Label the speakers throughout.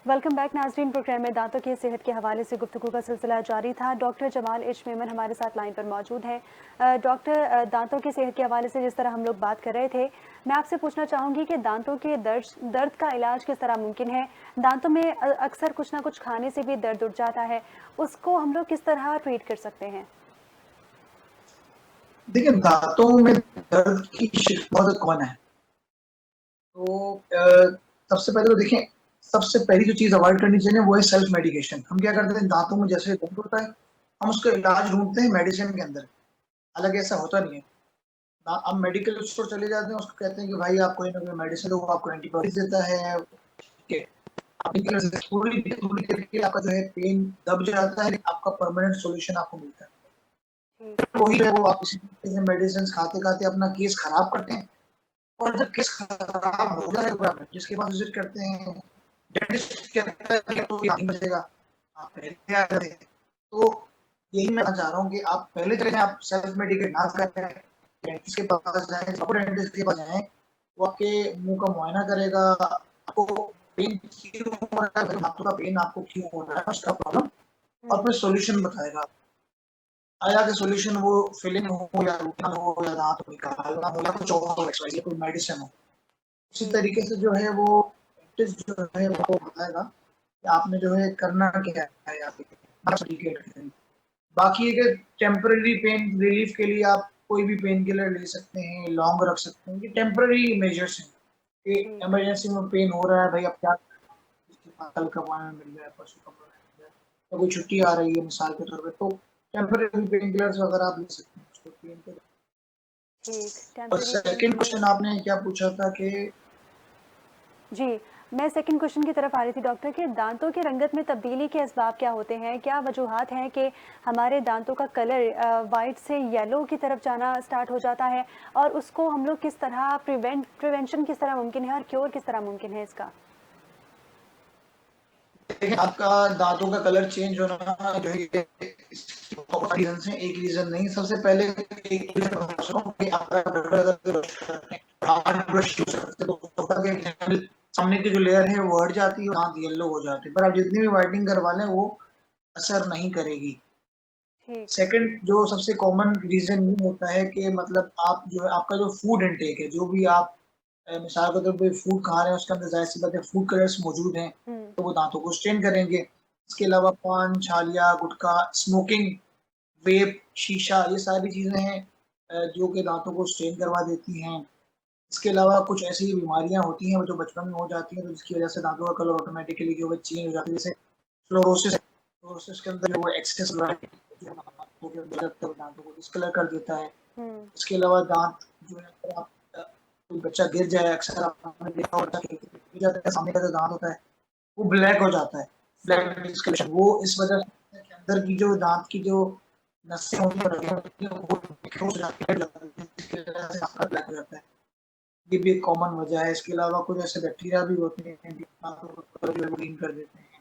Speaker 1: Welcome back नाजरीन। Programme में दांतों की सेहत के हवाले से गुफ्तगू का सिलसिला जारी था। डॉक्टर जमाल एच मेमन हमारे साथ लाइन पर मौजूद है। डॉक्टर, दांतों की सेहत के हवाले से जिस तरह हम लोग बात कर रहे थे, मैं आपसे पूछना चाहूँगी कि दांतों के दर्द का इलाज किस तरह मुमकिन है। दांतों में अक्सर कुछ ना कुछ खाने से भी दर्द उठ जाता है, उसको हम लोग किस तरह ट्रीट कर सकते हैं?
Speaker 2: देखिए, दांतों में दर्द की शिकायत बहुत कॉमन है। तो सबसे पहले तो देखें, सबसे पहली जो चीज़ अवॉइड करनी चाहिए वो है सेल्फ मेडिकेशन। हम क्या करते हैं, दांतों में जैसे दर्द होता है, हम उसका इलाज ढूँढते हैं मेडिसिन के अंदर। हालाँकि ऐसा होता नहीं है। आप मेडिकल स्टोर चले जाते हैं, उसको कहते हैं कि भाई आप कोई ना कोई मेडिसिन लो, वो आपको एंटीबायोटिक्स देता है, ठीक है। थोड़ी थोड़ी देर के लिए आपका जो है पेन दब जाता है, आपका परमानेंट सॉल्यूशन आपको मिलता है। वही है, वो आप इसी मेडिसिन खाते-खाते अपना केस खराब करते हैं। और जब केस खराब हो जाएगा, जिसके पास विजिट करते हैं, डेंटिस्ट कहता है कि तो नहीं बचेगा, आप पहले क्या करें? तो यही मैं चाह रहा हूँ कि आप पहले चले जाएँ, आप सेल्फ मेडिकेट ना करें, डेंटिस्ट के पास जाएँ, प्रॉपर डेंटिस्ट के पास जाएँ, वो आपके मुँह का मुआयना करेगा, आपको पेन क्यों हो रहा है, दाँतों का पेन आपको क्यों हो रहा है, उसका प्रॉब्लम और फिर सॉल्यूशन बताएगा। आया कि सॉल्यूशन वो फिलिंग हो या रूट कैनाल हो या दाँत निकालना हो या कुछ और हो, एक्स-वाई-ज़ेड कोई मेडिसिन हो। उसी
Speaker 1: जी।
Speaker 2: तरीके से जो है वो डेंटिस्ट जो है वो बताएगा कि आपने जो है करना क्या है आपके। बाकी अगर टेम्परेरी पेन रिलीफ के लिए आप कोई भी पेन किलर ले सकते हैं, लॉन्ग रख सकते हैं, ये टेम्परेरी मेजर्स हैं कि
Speaker 1: ठीक।
Speaker 2: इमरजेंसी में पेन हो रहा है, भाई अब क्या करें? कल का अपॉइंटमेंट मिल जाए, परसों का अपॉइंटमेंट मिल जाए, या कोई छुट्टी आ रही है मिसाल के तौर पे, तो टेम्परेरी पेन किलर्स वगैरह आप ले सकते हैं उसको पेन के।
Speaker 1: ठीक,
Speaker 2: और
Speaker 1: temporary pain
Speaker 2: second question
Speaker 1: killers.
Speaker 2: आपने क्या पूछा था कि
Speaker 1: जी, मैं सेकंड क्वेश्चन की तरफ आ रही थी डॉक्टर, कि दांतों की रंगत में तब्दीली के असबाब क्या होते हैं? क्या वजूहात हैं कि हमारे दांतों का कलर वाइट से येलो की तरफ जाना स्टार्ट हो जाता है, और उसको हम लोग किस तरह प्रिवेंशन किस तरह मुमकिन है और क्योर किस तरह मुमकिन है इसका?
Speaker 2: देखिए, आपका दाँतों का कलर चेंज होना जो है ये बहुत रीज़न्स हैं, एक रीज़न नहीं। सबसे पहले एक रीज़न बता रहा हूँ कि आपका ब्रश करते हैं, हार्ड ब्रश यूज़ करते हैं, तो होता क्या है कि सामने की जो लेयर है वो हट जाती है और दाँत येलो हो जाते हैं। पर आप जितनी भी व्हाइटनिंग करवा लें, वो असर नहीं करेगी।
Speaker 1: ठीक।
Speaker 2: सेकंड जो सबसे कॉमन रीज़न ये होता है कि मतलब आप जो है आपका जो फूड इनटेक है, जो भी आप मिसाल के तौर पे फूड खा रहे हैं, उसके अंदर ज़ाहिर-सी बात है फूड कलर्स मौजूद हैं,
Speaker 1: हुँ।
Speaker 2: तो वो दाँतों को स्ट्रेन करेंगे। इसके अलावा पान, छालिया, गुटखा, स्मोकिंग, वेप, शीशा ये सारी चीज़ें हैं जो कि दाँतों को स्ट्रेन करवा देती हैं। इसके अलावा कुछ ऐसी बीमारियाँ होती हैं जो बचपन में हो जाती हैं, तो जिसकी वज़ह से दाँतों का कलर ऑटोमैटिकली जो है चेंज हो जाता है, जैसे फ्लोरोसिस। फ्लोरोसिस के अंदर जो है एक्सेस ब्लड दाँतों के अंदर दाँतों को डिस्कलर कर देता है।
Speaker 1: हुँ।
Speaker 2: इसके अलावा दाँत जो है अगर आप कोई बच्चा गिर जाए, अक्सर आपने देखा होगा कि गिर जाता है, सामने का जो दाँत होता है, वो ब्लैक हो जाता है।
Speaker 1: सही।
Speaker 2: ब्लैक डिस्कलरेशन वो इस वजह से है कि अंदर की जो दाँत की जो नसें होती हैं, रगें होती हैं, वो हो जाती है, जिसकी वजह से आपका ब्लैक हो जाता है। ये भी एक कॉमन वजह है। इसके अलावा कुछ ऐसे बैक्टीरिया भी होते हैं, जो दाँतों को क्लीन कर देते हैं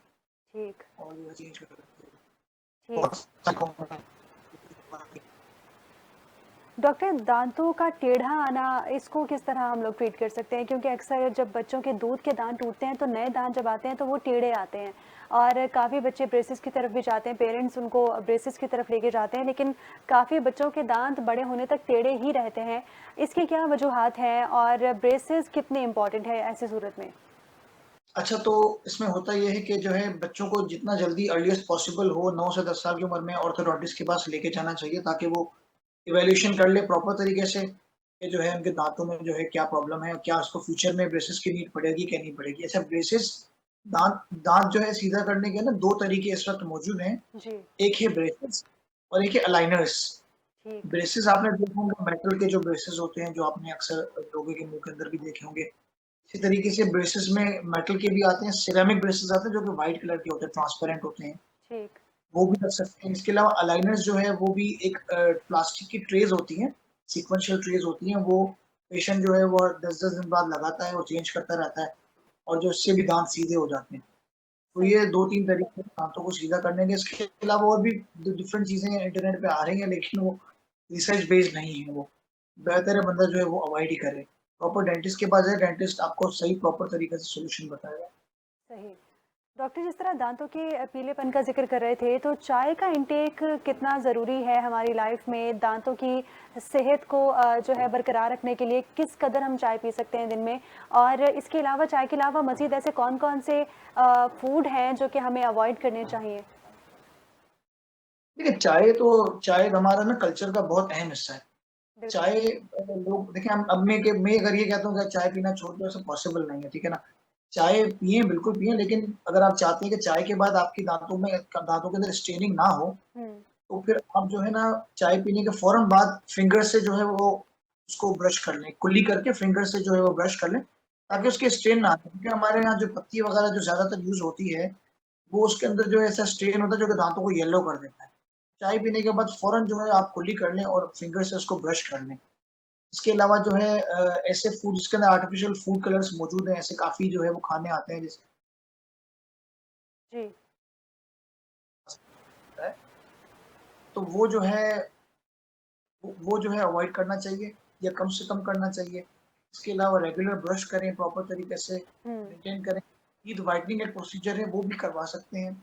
Speaker 1: ठीक।
Speaker 2: और जो है चेंज कर देते हैं।
Speaker 1: ठीक।
Speaker 2: बहुत सा कॉमन
Speaker 1: डॉक्टर, दांतों का टेढ़ा आना, इसको किस तरह हम लोग ट्रीट कर सकते हैं? क्योंकि अक्सर जब बच्चों के दूध के दांत टूटते हैं तो नए दांत जब आते हैं तो वो टेढ़े आते हैं, और काफ़ी बच्चे ब्रेसेस की तरफ भी जाते हैं, पेरेंट्स उनको ब्रेसेस की तरफ लेके जाते हैं, लेकिन काफ़ी बच्चों के दांत बड़े होने तक टेढ़े ही रहते हैं। इसकी क्या वजूहात हैं और ब्रेसेस कितने इम्पॉर्टेंट है ऐसी सूरत में?
Speaker 2: अच्छा, तो इसमें होता ये है कि जो है बच्चों को जितना जल्दी अर्लीएस्ट पॉसिबल हो 9 से 10 साल की उम्र में ऑर्थोडॉन्टिस्ट के पास लेके जाना चाहिए ताकि वो इवैल्यूएशन कर ले प्रॉपर तरीके से कि जो है उनके दाँतों में जो है क्या प्रॉब्लम है, क्या उसको फ्यूचर में ब्रेसेस की नीड पड़ेगी, क्या नहीं पड़ेगी। अच्छा ब्रेसेस दाँत दाँत जो है सीधा करने के ना 2 तरीके इस वक़्त मौजूद हैं।
Speaker 1: जी।
Speaker 2: एक है ब्रेसेस और एक है अलाइनर्स।
Speaker 1: ठीक।
Speaker 2: ब्रेसेस आपने देखे होंगे मेटल के जो ब्रेसेस होते हैं, जो आपने अक्सर लोगों के मुँह के अंदर भी देखे होंगे। इसी तरीके से ब्रेसेस में मेटल के भी आते हैं, सिरेमिक ब्रेसेस आते हैं जो कि व्हाइट कलर के होते हैं, ट्रांसपेरेंट होते हैं,
Speaker 1: ठीक।
Speaker 2: वो भी रख सकते हैं। इसके अलावा अलाइनर्स जो है वो भी एक प्लास्टिक की ट्रेज़ होती हैं, सीक्वेंशियल ट्रेज़ होती हैं, वो पेशेंट जो है वो 10-10 दिन बाद लगाता है और चेंज करता रहता है और जो उससे भी दाँत सीधे हो जाते हैं। तो ये
Speaker 1: सही।
Speaker 2: 2-3 तरीके हैं दाँतों को सीधा करने के। इसके अलावा और भी डिफरेंट चीज़ें इंटरनेट पे आ रही हैं लेकिन वो रिसर्च बेस्ड नहीं है वो। बेहतर है बंदा जो है वो अवॉइड ही करे। प्रॉपर डेंटिस्ट के पास जाए, डेंटिस्ट आपको सही प्रॉपर तरीके से सॉल्यूशन बताएगा।
Speaker 1: सही। डॉक्टर जिस तरह दांतों के पीलेपन का ज़िक्र कर रहे थे, तो चाय का इंटेक कितना ज़रूरी है हमारी लाइफ में? दांतों की सेहत को जो है बरकरार रखने के लिए किस कदर हम चाय पी सकते हैं दिन में? और इसके अलावा चाय के अलावा मज़ीद ऐसे कौन-कौन से फूड हैं जो कि हमें अवॉइड करने चाहिए?
Speaker 2: देखिए चाय हमारा ना कल्चर का बहुत अहम हिस्सा है।
Speaker 1: बिल्कुल।
Speaker 2: चाय लोग देखिए हम अब मैं अगर ये कहता हूँ कि चाय पीना छोड़ दो, ऐसा पॉसिबल नहीं है, ठीक है ना? चाय पिएँ, बिल्कुल पिएँ, लेकिन अगर आप चाहते हैं कि चाय के बाद आपकी दाँतों के अंदर स्टेनिंग ना हो,
Speaker 1: हुँ,
Speaker 2: तो फिर आप जो है ना चाय पीने के फ़ौरन बाद फिंगर से जो है वो उसको ब्रश कर लें, कुल्ली करके फिंगर से जो है वो ब्रश कर लें, ताकि
Speaker 1: सही।
Speaker 2: उसके स्ट्रेन ना आए। क्योंकि हमारे यहाँ जो पत्ती वगैरह जो ज़्यादातर यूज़ होती है, वो उसके अंदर जो है ऐसा स्ट्रेन होता है जो कि दाँतों को येलो कर देता है। चाय पीने के बाद फ़ौरन जो है आप कुल्ली कर लें और फिंगर से उसको ब्रश कर लें। इसके अलावा जो है ऐसे फूड जिसके अंदर आर्टिफ़िशियल फूड कलर्स मौजूद हैं, ऐसे काफ़ी जो है वो खाने आते हैं जिससे
Speaker 1: जी,
Speaker 2: है, तो वो जो है वो जो है अवॉइड करना चाहिए या कम से कम करना चाहिए। इसके अलावा रेगुलर ब्रश करें, प्रॉपर तरीके से
Speaker 1: हुँ,
Speaker 2: मेंटेन करें। टीथ व्हाइटनिंग एक प्रोसीजर है, वो भी करवा सकते हैं।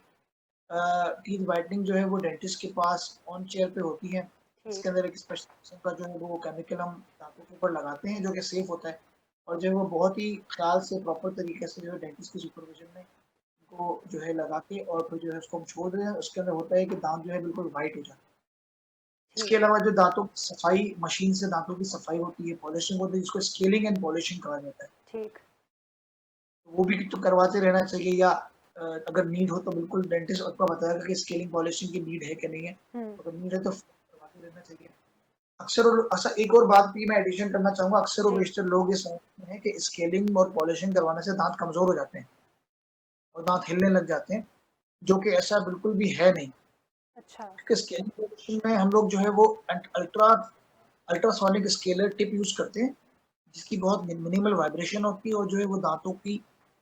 Speaker 2: टीथ व्हाइटनिंग जो है वो डेंटिस्ट के पास ऑन चेयर पे होती है। इसके
Speaker 1: ठीक।
Speaker 2: अंदर एक स्पेशल किस्म का जो है वो केमिकल हम दाँतों के ऊपर लगाते हैं जो कि सेफ होता है और जो है वो बहुत ही ख़्याल से प्रॉपर तरीके से जो है डेंटिस्ट की सुपरविज़न में उनको जो है लगा के और फिर जो है उसको हम छोड़ दें। उसके अंदर होता है कि दाँत जो है बिल्कुल व्हाइट हो जाते हैं। इसके
Speaker 1: ठीक,
Speaker 2: अलावा जो दाँतों की सफाई मशीन से दाँतों की सफाई होती है, पॉलिशिंग होती है, जिसको स्केलिंग एंड पॉलिशिंग कहा जाता है।
Speaker 1: ठीक।
Speaker 2: तो वो भी तो करवाते रहना चाहिए या अगर नीड हो तो बिल्कुल डेंटिस्ट आपको बताएगा कि स्केलिंग पॉलिशिंग की नीड है कि नहीं है।
Speaker 1: हुँ,
Speaker 2: अगर नीड है तो करवाते रहना चाहिए। अक्सर और अच्छा एक और बात भी मैं एडिशन करना चाहूँगा, अक्सर और
Speaker 1: जी।
Speaker 2: बेशतर लोग ये समझते हैं कि स्केलिंग और पॉलिशिंग करवाने से दाँत कमज़ोर हो जाते हैं और दाँत हिलने लग जाते हैं, जो कि ऐसा बिल्कुल भी है नहीं।
Speaker 1: अच्छा,
Speaker 2: क्योंकि स्केलिंग पॉलिशिंग में हम लोग जो है वो अल्ट्रासोनिक स्केलर टिप यूज़ करते हैं, जिसकी बहुत मिनिमल वाइब्रेशन होती है और जो है वो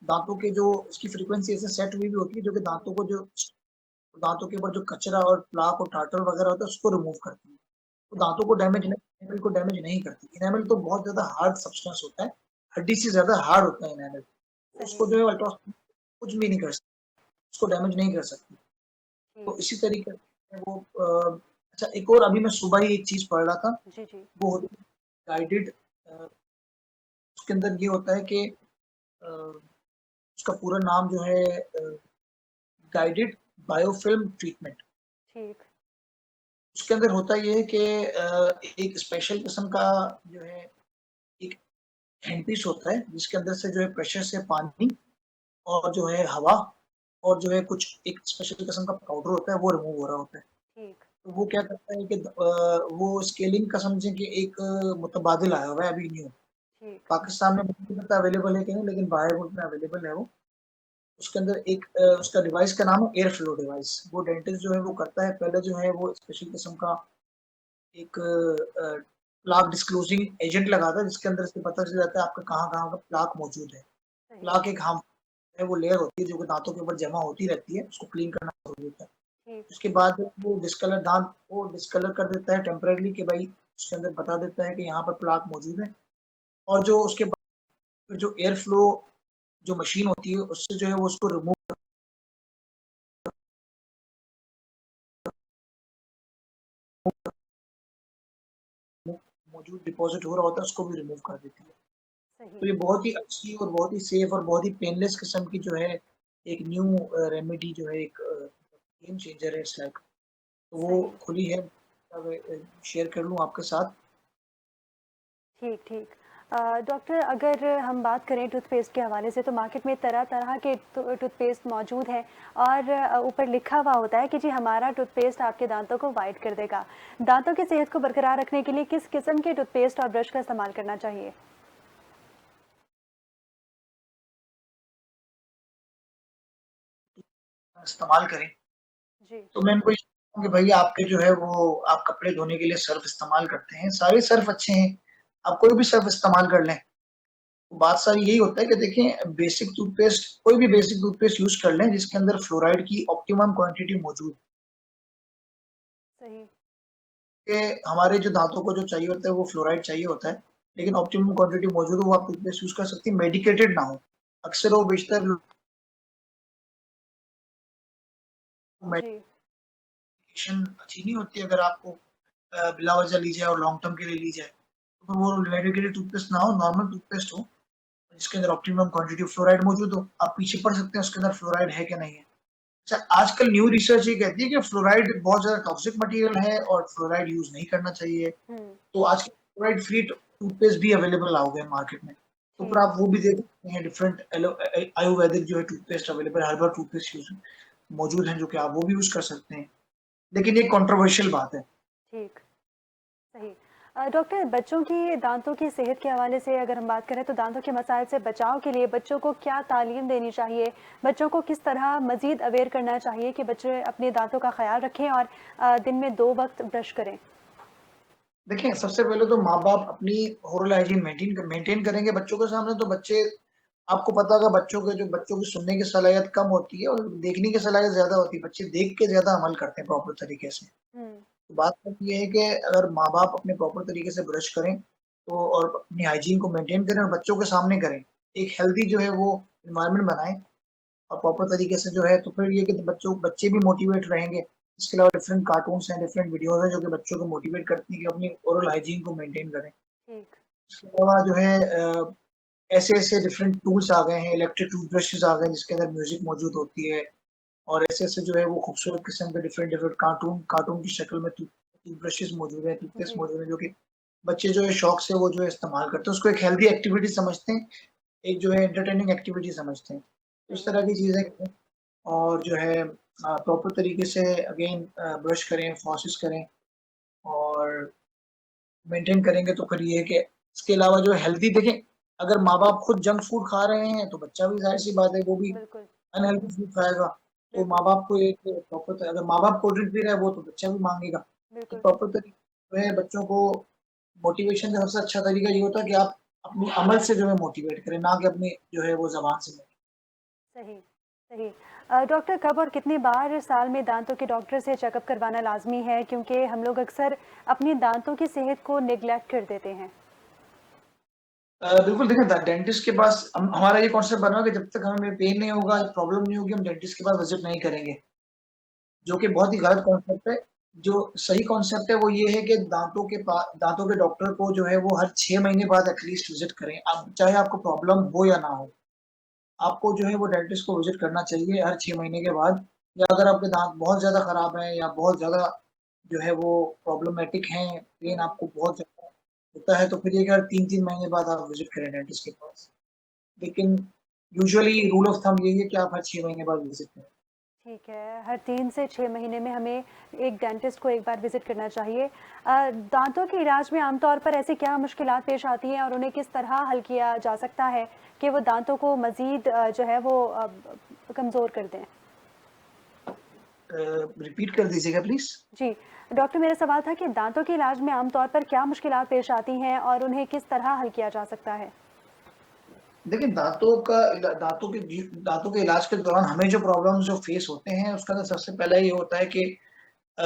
Speaker 2: दाँतों के जो उसकी फ्रीक्वेंसी ऐसे सेट हुई भी होती है जो कि
Speaker 1: हुँ,
Speaker 2: दाँतों के ऊपर जो कचरा और प्लाक और टार्टर वगैरह होता है उसको रिमूव करती है। तो
Speaker 1: सही,
Speaker 2: इनेमल को डैमेज नहीं करती। इनेमल तो बहुत ज़्यादा हार्ड सब्सटेंस होता है, हड्डी से ज़्यादा हार्ड होता है इनेमल। तो
Speaker 1: सही,
Speaker 2: उसको जो है अल्ट्रासाउंड कुछ भी नहीं कर सकती, उसको डैमेज नहीं कर सकती। तो
Speaker 1: ठीक।
Speaker 2: इसी तरीके से वो अच्छा एक और अभी मैं सुबह ही एक चीज़ पढ़ रहा था,
Speaker 1: जी, जी।
Speaker 2: वो होती है गाइडेड उसके अंदर ये होता है कि उसका पूरा नाम जो है गाइडेड बायोफ़िल्म ट्रीटमेंट।
Speaker 1: ठीक,
Speaker 2: उसके अंदर होता ये है कि एक स्पेशल किस्म का जो है एक हैंडपीस होता है, जिसके अंदर से जो है प्रेशर से पानी और जो है हवा और जो है कुछ एक स्पेशल किस्म का पाउडर होता है, वो रिमूव हो रहा होता है।
Speaker 1: ठीक,
Speaker 2: तो वो क्या करता है कि वो स्केलिंग का समझें कि एक मुतबादिल आया हुआ है अभी न्यू।
Speaker 1: ठीक,
Speaker 2: पाकिस्तान में मुझे नहीं पता अवेलेबल है कि नहीं, लेकिन बाहर मुल्क में अवेलेबल है वो। उसके अंदर एक उसका डिवाइस का नाम है एयर फ्लो डिवाइस। वो डेंटिस्ट जो है वो करता है, पहले जो है वो स्पेशल किस्म का एक प्लाक डिस्क्लोजिंग एजेंट लगाता है, जिसके अंदर से पता चल जाता है आपका कहाँ-कहाँ का प्लाक मौजूद है।
Speaker 1: सही,
Speaker 2: प्लाक एक है वो लेयर होती है जो कि दाँतों के ऊपर जमा होती रहती है, उसको क्लीन करना ज़रूरी होता है।
Speaker 1: ठीक,
Speaker 2: उसके बाद वो डिस्कलर कर देता है टेम्परेरीली कि भाई उसके अंदर बता देता है कि यहाँ पर प्लाक मौजूद है और जो उसके बाद फिर जो एयर फ्लो जो मशीन होती है उससे जो है वो उसको रिमूव मौजूद डिपॉज़िट हो रहा होता है उसको भी रिमूव कर देती है।
Speaker 1: सही,
Speaker 2: तो ये बहुत ही अच्छी और बहुत ही सेफ और बहुत ही पेनलेस किस्म की जो है एक न्यू रेमेडी जो है एक गेम चेंजर है इट्स लाइक। तो वो
Speaker 1: सही।
Speaker 2: खुली है अब शेयर कर लूँ आपके साथ।
Speaker 1: ठीक, ठीक। डॉक्टर अगर हम बात करें टूथपेस्ट के हवाले से तो मार्केट में तरह-तरह के टूथपेस्ट मौजूद हैं और ऊपर लिखा हुआ होता है कि जी हमारा टूथपेस्ट आपके दाँतों को व्हाइट कर देगा। दाँतों की सेहत को बरकरार रखने के लिए किस किस्म के टूथपेस्ट और ब्रश का इस्तेमाल करना चाहिए?
Speaker 2: इस्तेमाल करें।
Speaker 1: जी,
Speaker 2: तो मैं इनको ये कहूँगा कि भई आपके जो है वो आप कपड़े धोने के लिए सर्फ़ इस्तेमाल करते हैं, सारे सर्फ़ अच्छे हैं, आप कोई भी सर्फ़ इस्तेमाल कर लें। बात सारी यही होता है कि देखें कोई भी बेसिक टूथपेस्ट यूज़ कर लें जिसके अंदर फ्लोराइड की ऑप्टिमम क्वांटिटी मौजूद
Speaker 1: सही,
Speaker 2: है। हमारे जो दाँतों को जो चाहिए होता है वो फ्लोराइड चाहिए होता है, लेकिन ऑप्टिमम क्वांटिटी मौजूद हो वो आप टूथपेस्ट यूज़ कर सकती हैं, मेडिकेटेड ना हो। अक्सर और बेशतर
Speaker 1: जी।
Speaker 2: मेडिकेशन अच्छी नहीं होती अगर आपको बिला वजह ली जाए और लॉन्ग टर्म के लिए ली जाए। तो वो मेडिकेटेड टूथपेस्ट ना हो, नॉर्मल टूथपेस्ट हो, जिसके अंदर ऑप्टिमम क्वांटिटी ऑफ फ्लोराइड मौजूद हो। आप पीछे पढ़ सकते हैं उसके अंदर फ्लोराइड है क्या नहीं है। अच्छा, आजकल न्यू रिसर्च ये कहती है कि फ्लोराइड बहुत ज़्यादा टॉक्सिक मटेरियल है और फ्लोराइड यूज़ नहीं करना चाहिए।
Speaker 1: हुँ,
Speaker 2: तो आजकल फ्लोराइड फ्री टूथपेस्ट भी अवेलेबल आ गए मार्केट में। तो फिर
Speaker 1: ठीक।
Speaker 2: आप वो भी देख सकते हैं, डिफरेंट आयुर्वेदिक जो है toothpaste available, herbal toothpaste use मौजूद हैं, जो कि आप वो भी यूज़ कर सकते हैं। लेकिन ये कंट्रोवर्शियल बात है।
Speaker 1: ठीक, सही। डॉक्टर, बच्चों की दाँतों की सेहत के हवाले से अगर हम बात करें तो दाँतों के मसाइल से बचाव के लिए बच्चों को क्या तालीम देनी चाहिए? बच्चों को किस तरह मज़ीद अवेयर करना चाहिए कि बच्चे अपने दाँतों का ख़्याल रखें और दिन में 2 वक़्त ब्रश करें?
Speaker 2: देखिए, सबसे पहले तो माँ-बाप अपनी ओरल हाइजीन मेंटेन करेंगे बच्चों के सामने, तो बच्चे, आपको पता होगा बच्चों की सुनने की सलाहियत कम होती है और देखने की सलाहियत ज़्यादा होती है। बच्चे देख के ज़्यादा अमल करते हैं प्रॉपर तरीके से।
Speaker 1: हुँ,
Speaker 2: तो बात सिर्फ ये है कि अगर माँ-बाप अपने प्रॉपर तरीके से ब्रश करें, तो और अपनी हाइजीन को मेंटेन करें और बच्चों के सामने करें। एक हेल्दी जो है वो एनवायरनमेंट बनाएँ और प्रॉपर तरीके से जो है, तो फिर ये कि बच्चे भी मोटिवेट रहेंगे। इसके अलावा डिफरेंट कार्टून्स हैं, डिफरेंट वीडियोज़ हैं जो कि बच्चों को मोटिवेट करती हैं कि अपनी ओरल हाइजीन को मेंटेन करें।
Speaker 1: ठीक।
Speaker 2: इसके अलावा जो है ऐसे-ऐसे डिफरेंट टूल्स आ गए हैं, इलेक्ट्रिक टूथब्रशेज़ आ गए हैं जिसके अंदर म्यूज़िक मौजूद होती है और ऐसे-ऐसे जो है वो खूबसूरत किस्म के डिफरेंट कार्टून कार्टून की शक्ल में टूथब्रशेज़ मौजूद हैं, टूथपेस्ट
Speaker 1: जी,
Speaker 2: मौजूद हैं, जो कि बच्चे जो है शौक से वो जो है इस्तेमाल करते हैं। उसको एक हेल्दी एक्टिविटी समझते हैं, एक जो है एंटरटेनिंग एक्टिविटी समझते हैं। तो इस
Speaker 1: सही।
Speaker 2: तरह की चीज़ें करें और जो है प्रॉपर तरीके से अगेन ब्रश करें, फ्लॉसेस करें और मेंटेन करेंगे, तो फिर ये है कि इसके अलावा जो हेल्दी देखें, अगर माँ-बाप खुद जंक फूड खा रहे हैं, तो बच्चा भी ज़ाहिर-सी बात है वो भी
Speaker 1: बिल्कुल,
Speaker 2: अनहेल्दी फूड खाएगा। तो
Speaker 1: बिल्कुल,
Speaker 2: माँ-बाप को एक प्रॉपर, अगर माँ-बाप कोल्ड ड्रिंक पी रहा है वो, तो बच्चा भी माँगेगा। तो
Speaker 1: बिल्कुल,
Speaker 2: प्रॉपर तरीके जो है बच्चों को मोटिवेशन का सबसे अच्छा तरीका ये होता है कि आप अपने अमल से जो है मोटिवेट करें, ना कि अपनी जो है वो ज़बान से।
Speaker 1: सही, सही। डॉक्टर, कब और कितनी बार साल में दाँतों के डॉक्टर से चेकअप करवाना लाज़मी है? क्योंकि हम लोग अक्सर अपनी दाँतों की सेहत को नेग्लेक्ट कर देते हैं।
Speaker 2: बिल्कुल देखिए, डेंटिस्ट के पास हमारा ये कॉन्सेप्ट बना है कि जब तक हमें पेन नहीं होगा, प्रॉब्लम नहीं होगी, हम डेंटिस्ट के पास विज़िट नहीं करेंगे, जो कि बहुत ही गलत कॉन्सेप्ट है। जो सही कॉन्सेप्ट है वो ये है कि दाँतों के डॉक्टर को जो है वो हर 6 महीने बाद एटलीस्ट विज़िट करें। आप चाहे आपको प्रॉब्लम हो या ना हो, आपको जो है वो डेंटिस्ट को विज़िट करना चाहिए हर 6 महीने के बाद। या अगर आपके दाँत बहुत ज़्यादा खराब हैं या बहुत ज़्यादा जो है वो प्रॉब्लमैटिक हैं, पेन
Speaker 1: हुँ,
Speaker 2: आपको बहुत ज़्यादा होता है, तो फिर ये कि हर 3-3 महीने बाद आप विज़िट करें डेंटिस्ट के पास। लेकिन यूजुअली रूल ऑफ थंब यही है कि आप हर 6 महीने बाद विज़िट करें।
Speaker 1: ठीक है। हर 3 से 6 महीने में हमें एक डेंटिस्ट को एक बार विज़िट करना चाहिए। दाँतों के इलाज में आम तौर पर ऐसी क्या मुश्किलात पेश आती हैं और उन्हें किस तरह हल किया जा सकता है कि वो दाँतों को मज़ीद जो है वो कमज़ोर कर दें?
Speaker 2: रिपीट कर दीजिएगा प्लीज़।
Speaker 1: जी, डॉक्टर, मेरा सवाल था कि दाँतों के इलाज में आम तौर पर क्या मुश्किलात पेश आती हैं और उन्हें किस तरह हल किया जा सकता है?
Speaker 2: देखिए, दाँतों के इलाज के दौरान हमें जो प्रॉब्लम्स जो फेस होते हैं, उसका तो सबसे पहला ये होता है कि अ,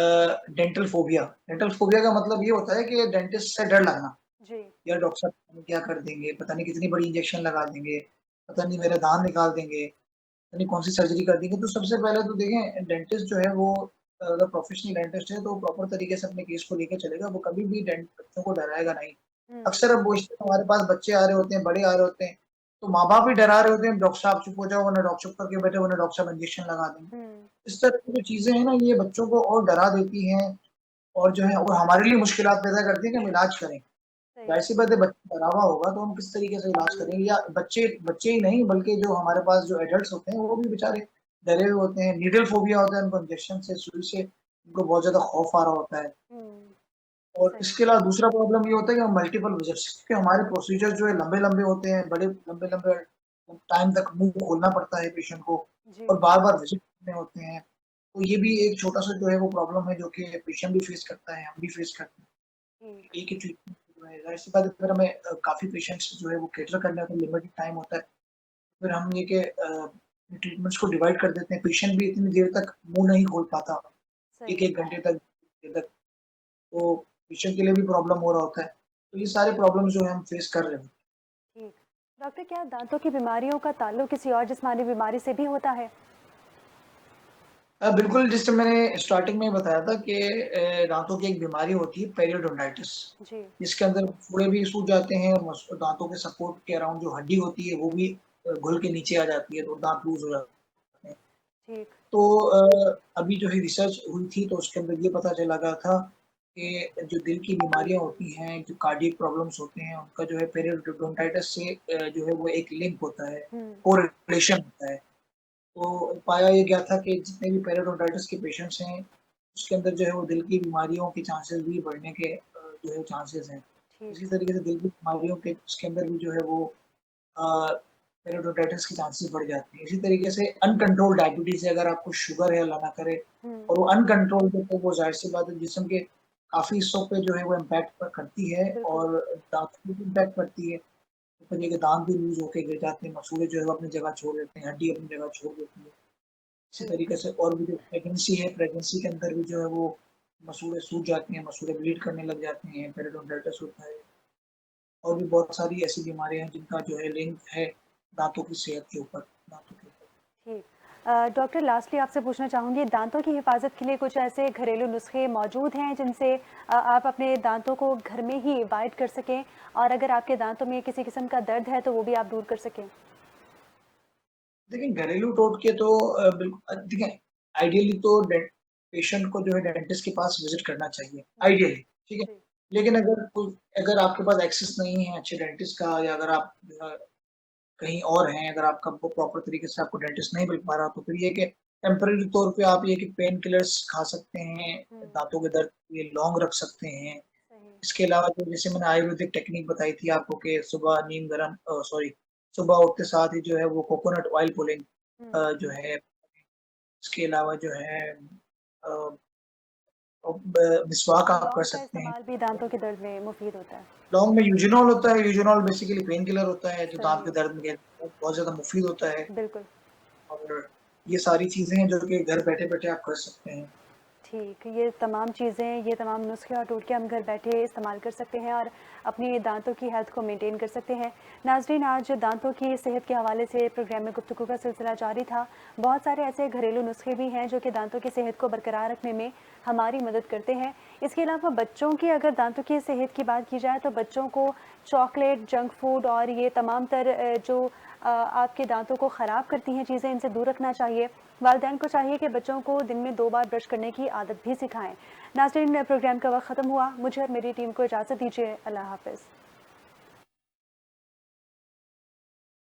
Speaker 2: डेंटल फ़ोबिया। डेंटल फ़ोबिया का मतलब ये होता है कि डेंटिस्ट से डर लगना।
Speaker 1: जी।
Speaker 2: यार डॉक्टर साहब पता नहीं क्या कर देंगे, पता नहीं कितनी बड़ी इंजेक्शन लगा देंगे, पता नहीं मेरे दाँत निकाल देंगे, पता नहीं कौन-सी सर्जरी कर देंगे। तो सबसे पहले तो देखें, डेंटिस्ट जो है वो अगर प्रोफ़ेशनल डेंटिस्ट है तो प्रॉपर तरीके से अपने केस को लेके चलेगा, वो कभी भी बच्चों को डराएगा नहीं।
Speaker 1: हुँ,
Speaker 2: अक्सर अब पूछते हैं, हमारे पास बच्चे आ रहे होते हैं, बड़े आ रहे होते हैं, तो माँ-बाप ही डरा रहे होते हैं, डॉक्टर साहब चुप हो जाओ वरना डॉक्टर चुप करके बैठे वरना डॉक्टर साहब इंजेक्शन लगा देंगे।
Speaker 1: हुँ,
Speaker 2: इस तरह की जो चीज़ें हैं ना, ये बच्चों को और डरा देती हैं और जो है और हमारे लिए मुश्किलात पैदा करती हैं कि हम इलाज करें।
Speaker 1: सही।
Speaker 2: ज़ाहिर-सी बात है, बच्चा डरा हुआ होगा तो हम किस तरीके से इलाज करेंगे, या बच्चे बच्चे ही नहीं बल्कि जो हमारे पास जो एडल्ट्स होते हैं वो भी बेचारे डरे हुए होते हैं, नीडल फ़ोबिया होता है उनको, इंजेक्शन से, सुई से उनको बहुत ज़्यादा खौफ आ रहा होता है।
Speaker 1: हुँ,
Speaker 2: और
Speaker 1: सही।
Speaker 2: इसके अलावा दूसरा प्रॉब्लम ये होता है कि मल्टीपल विज़िट्स, क्योंकि हमारे प्रोसीजर जो है लंबे-लंबे होते हैं, बड़े लंबे-लंबे टाइम तक मुँह खोलना पड़ता है पेशेंट को
Speaker 1: जी,
Speaker 2: और बार-बार विज़िट करने होते हैं। तो ये भी एक छोटा-सा जो है वो प्रॉब्लम है जो कि पेशेंट भी फेस करता है, हम भी फेस करते हैं।
Speaker 1: ठीक।
Speaker 2: एक ही ट्रीटमेंट जो है, ज़ाहिर-सी बात है, फिर हमें काफ़ी पेशेंट्स जो है वो कैटर करने होते हैं, लिमिटेड टाइम होता है। फिर हम ये कि ट्रीटमेंट्स को डिवाइड कर देते हैं, पेशेंट भी इतनी देर तक मुँह नहीं खोल पाता,
Speaker 1: सही।
Speaker 2: 1-1 घंटे तक, देर तक, तो पेशेंट के लिए भी प्रॉब्लम हो रहा होता है। तो ये सारे प्रॉब्लम्स जो है हम फेस कर रहे हैं।
Speaker 1: ठीक। डॉक्टर, क्या दाँतों की बीमारियों का ताल्लुक किसी और जिस्मानी बीमारी से भी होता है?
Speaker 2: बिल्कुल, जैसे मैंने स्टार्टिंग में बताया था कि दाँतों की एक बीमारी होती है पेरियोडोंटाइटिस,
Speaker 1: जी।
Speaker 2: जिसके अंदर पूरे भी सूज जाते हैं और दाँतों के सपोर्ट के अराउंड जो हड्डी होती है, वो भी घुल के नीचे आ जाती है, तो दाँत लूज़ हो जाते हैं।
Speaker 1: ठीक।
Speaker 2: तो अभी जो है रिसर्च हुई थी, तो उसके अंदर ये पता चला गया था कि जो दिल की बीमारियाँ होती हैं, जो कार्डियक प्रॉब्लम्स होते हैं, उनका जो है पेरियोडोंटाइटिस से जो है वो एक लिंक होता है,
Speaker 1: हुँ।
Speaker 2: कोरिलेशन होता है। तो पाया ये गया था कि जितने भी पेरियोडोंटाइटिस के पेशेंट्स हैं, उसके अंदर जो है वो दिल की बीमारियों के चांसेस भी बढ़ने के जो है चांसेस हैं।
Speaker 1: ठीक।
Speaker 2: इसी तरीके से दिल की बीमारियों के उसके अंदर भी जो है वो अ, पेरियोडोंटाइटिस के चांसेस बढ़ जाते हैं। इसी तरीके से अनकंट्रोल्ड डायबिटीज़ है, अगर आपको शुगर है, अल्लाह ना करे
Speaker 1: हुँ।
Speaker 2: और वो अनकंट्रोल्ड है, तो वो ज़ाहिर-सी बात है जिस्म के काफ़ी हिस्सों पे जो है वो इम्पैक्ट करती है
Speaker 1: बिल्कुल।
Speaker 2: और दाँतों पे भी इम्पैक्ट करती है। तो कहीं के दाँत भी लूज़ होके गिर जाते हैं, मसूड़े जो है वो अपनी जगह छोड़ देते हैं, हड्डी अपनी जगह छोड़ देती है। इसी
Speaker 1: ठीक।
Speaker 2: तरीके से और भी जो प्रेगनेंसी है, प्रेगनेंसी के अंदर भी जो है वो मसूड़े सूज जाते हैं, मसूड़े ब्लीड करने लग जाते हैं, पेरियोडोंटाइटिस होता है और भी बहुत सारी ऐसी बीमारियाँ हैं जिनका जो है लिंक है दाँतों की सेहत के ऊपर, दाँतों के ऊपर।
Speaker 1: ठीक। डॉक्टर लास्टली आपसे पूछना चाहूँगी दाँतों की हिफ़ाज़त के लिए कुछ ऐसे घरेलू नुस्खे मौजूद हैं जिनसे आप अपने दाँतों को घर में ही वाइट कर सकें और अगर आपके दाँतों में किसी किस्म का दर्द है तो वो भी आप दूर कर सकें?
Speaker 2: देखिए घरेलू टोटके तो देखिए आइडियली तो पेशेंट को जो है डेंटिस्ट के पास विज़िट करना चाहिए,
Speaker 1: जी।
Speaker 2: आइडियली, ठीक है?
Speaker 1: जी।
Speaker 2: लेकिन अगर आपके पास एक्सेस नहीं है अच्छे डेंटिस्ट का या अगर आप कहीं और हैं, अगर आपका वो प्रॉपर तरीके से आपको डेंटिस्ट नहीं मिल पा रहा, तो फिर ये है कि टेम्परेरी तौर पे आप ये कि पेन किलर्स खा सकते हैं,
Speaker 1: हुँ।
Speaker 2: दाँतों के दर्द के लिए लौंग रख सकते हैं।
Speaker 1: सही।
Speaker 2: इसके अलावा जो जैसे मैंने आयुर्वेदिक टेक्निक बताई थी आपको कि सुबह नीम गरम सॉरी सुबह उठते साथ ही जो है वो कोकोनट ऑयल पुलिंग
Speaker 1: हुँ।
Speaker 2: जो है, इसके अलावा जो है अ, ब मिसवाक आप कर
Speaker 1: लौंग का
Speaker 2: सकते हैं।
Speaker 1: इस्तेमाल भी दाँतों के दर्द में मुफ़ीद होता है।
Speaker 2: लौंग में यूज़िनॉल होता है, यूज़िनॉल बेसिकली पेन किलर होता है, जो दाँत
Speaker 1: सही
Speaker 2: के
Speaker 1: है।
Speaker 2: दर्द में बहुत ज़्यादा मुफ़ीद होता है
Speaker 1: बिल्कुल।
Speaker 2: और ये सारी चीज़ें हैं जो कि घर बैठे-बैठे आप कर सकते हैं।
Speaker 1: ठीक, ये तमाम चीज़ें, ये तमाम नुस्खे और टोटके हम घर बैठे इस्तेमाल कर सकते हैं और अपनी दाँतों की हेल्थ को मेंटेन कर सकते हैं। नाज़रीन, आज दाँतों की सेहत के हवाले से प्रोग्राम में गुफ्तगू का सिलसिला जारी था। बहुत सारे ऐसे घरेलू नुस्खे भी हैं जो कि दाँतों की सेहत को बरकरार रखने में हमारी मदद करते हैं। इसके अलावा बच्चों की अगर दाँतों की सेहत की बात की जाए तो बच्चों को चॉकलेट, जंक फूड और ये तमाम जो आपके दाँतों को ख़राब करती हैं चीज़ें, इनसे दूर रखना चाहिए। वालिदैन को चाहिए कि बच्चों को दिन में 2 बार ब्रश करने की आदत भी सिखाएँ। नाज़रीन, प्रोग्राम का वक़्त ख़त्म हुआ। मुझे और मेरी टीम को इजाज़त दीजिए। अल्लाह हाफ़िज़।